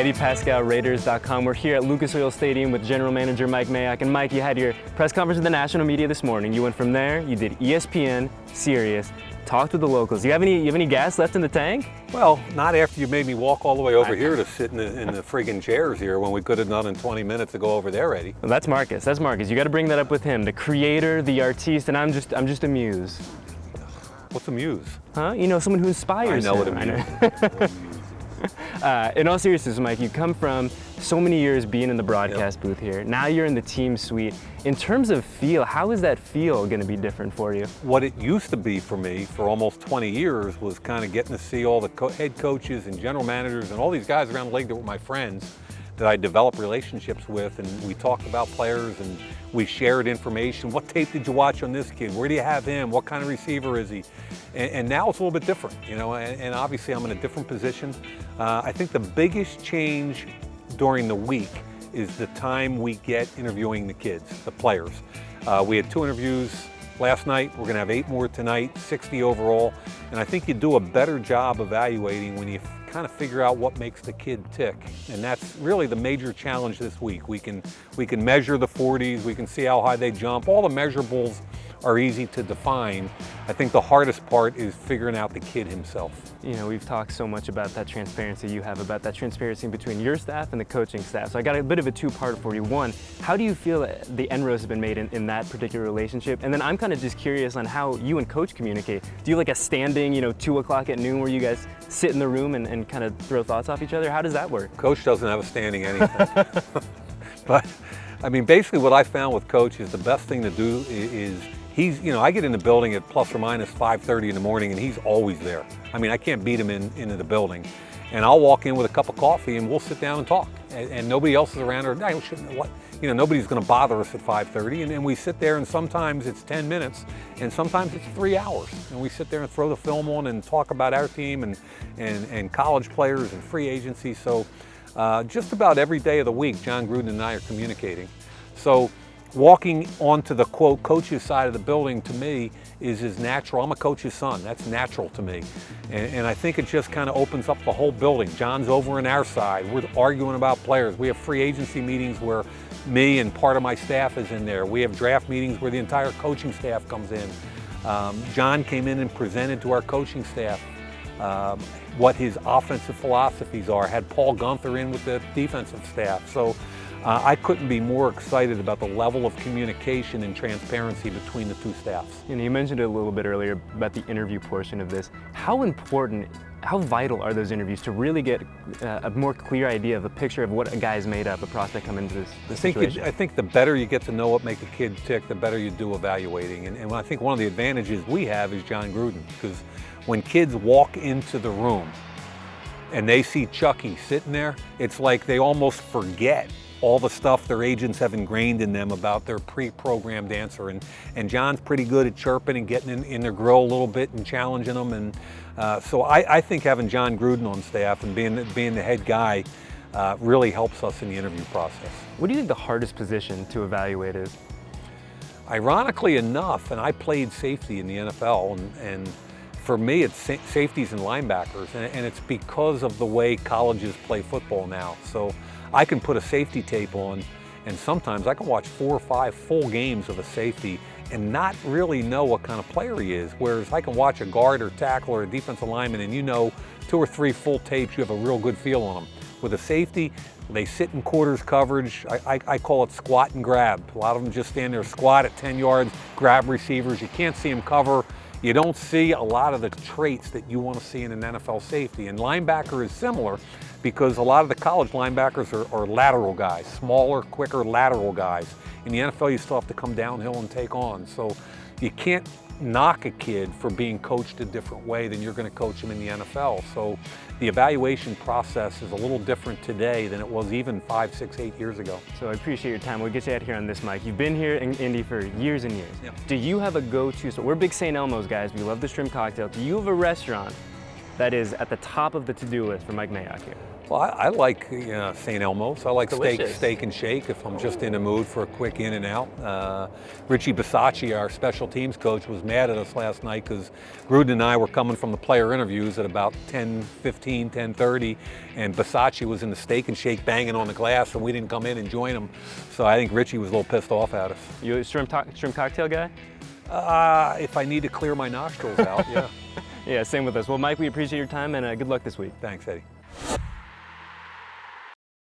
Eddie Paskal, Raiders.com. We're here at Lucas Oil Stadium with General Manager Mike Mayock. And Mike, you had your press conference with the national media this morning. You went from there, you did ESPN, Sirius, talked with the locals. Do you have any gas left in the tank? Well, not after you made me walk all the way over here to sit in the friggin' chairs here when we could have done in 20 minutes to go over there, Eddie. Well, that's Marcus. That's Marcus. You got to bring that up with him, the creator, the artiste, and I'm just a muse. What's a muse? Huh? You know, someone who inspires. I know what a muse is. In all seriousness, Mike, you come from so many years being in the broadcast booth here. Now you're in the team suite. In terms of feel, how is that feel going to be different for you? What it used to be for me for almost 20 years was kind of getting to see all the head coaches and general managers and all these guys around the league that were my friends that I developed relationships with, and we talked about players and we shared information. What tape did you watch on this kid? Where do you have him? What kind of receiver is he? And now it's a little bit different, you know, and obviously I'm in a different position. I think the biggest change during the week is the time we get interviewing the kids, the players. We had 2 interviews last night. We're gonna have 8 more tonight, 60 overall. And I think you do a better job evaluating when you kind of figure out what makes the kid tick. And that's really the major challenge this week. We can measure the 40s, we can see how high they jump. All the measurables are easy to define. I think the hardest part is figuring out the kid himself. You know, we've talked so much about that transparency you have, about that transparency between your staff and the coaching staff. So I got a bit of a 2-part for you. One, how do you feel that the inroads have been made in that particular relationship? And then I'm kind of just curious on how you and coach communicate. Do you like a standing, 2 o'clock at noon where you guys sit in the room and kind of throw thoughts off each other? How does that work? Coach doesn't have a standing anything. But I mean, basically what I found with Coach is the best thing to do is I get in the building at plus or minus 5:30 in the morning and he's always there. I mean, I can't beat him into the building. And I'll walk in with a cup of coffee and we'll sit down and talk. And nobody else is around, or nobody's gonna bother us at 5:30. And we sit there and sometimes it's 10 minutes and sometimes it's 3 hours. And we sit there and throw the film on and talk about our team and college players and free agency. So just about every day of the week, Jon Gruden and I are communicating. So walking onto the quote coach's side of the building to me is natural. I'm a coach's son. That's natural to me. And I think it just kind of opens up the whole building. John's over on our side. We're arguing about players. We have free agency meetings where me and part of my staff is in there. We have draft meetings where the entire coaching staff comes in. Jon came in and presented to our coaching staff what his offensive philosophies are. Had Paul Gunther in with the defensive staff. So I couldn't be more excited about the level of communication and transparency between the 2 staffs. You mentioned it a little bit earlier about the interview portion of this. How important, how vital are those interviews to really get a more clear idea of a picture of what a guy's made up, a prospect coming into this situation? I think the better you get to know what makes a kid tick, the better you do evaluating. And I think one of the advantages we have is Jon Gruden, because when kids walk into the room and they see Chucky sitting there, it's like they almost forget all the stuff their agents have ingrained in them about their pre-programmed answer. And John's pretty good at chirping and getting in their grill a little bit and challenging them. And so I think having Jon Gruden on staff and being the head guy really helps us in the interview process. What do you think the hardest position to evaluate is? Ironically enough, and I played safety in the NFL, and for me it's safeties and linebackers, and it's because of the way colleges play football now. So I can put a safety tape on, and sometimes I can watch 4 or 5 full games of a safety and not really know what kind of player he is. Whereas I can watch a guard or tackle or a defensive lineman and 2 or 3 full tapes, you have a real good feel on them. With a safety, they sit in quarters coverage. I call it squat and grab. A lot of them just stand there, squat at 10 yards, grab receivers. You can't see them cover. You don't see a lot of the traits that you want to see in an NFL safety. And linebacker is similar because a lot of the college linebackers are lateral guys, smaller, quicker lateral guys. In the NFL, you still have to come downhill and take on. So you can't knock a kid for being coached a different way than you're going to coach him in the NFL. So the evaluation process is a little different today than it was even 5, 6, 8 years ago. So I appreciate your time. We'll get you out here on this, Mike. You've been here in Indy for years and years. Yep. Do you have a go-to? So we're big St. Elmo's guys. We love the shrimp cocktail. Do you have a restaurant that is at the top of the to-do list for Mike Mayock here? Well, I like St. Elmo's. I like Delicious. steak and shake if I'm just in the mood for a quick in and out. Richie Bisacci, our special teams coach, was mad at us last night because Gruden and I were coming from the player interviews at about 10:15, 10:30, and Bisacci was in the steak and shake banging on the glass, and we didn't come in and join him. So I think Richie was a little pissed off at us. You a shrimp cocktail guy? If I need to clear my nostrils out, yeah. Yeah, same with us. Well, Mike, we appreciate your time and good luck this week. Thanks, Eddie.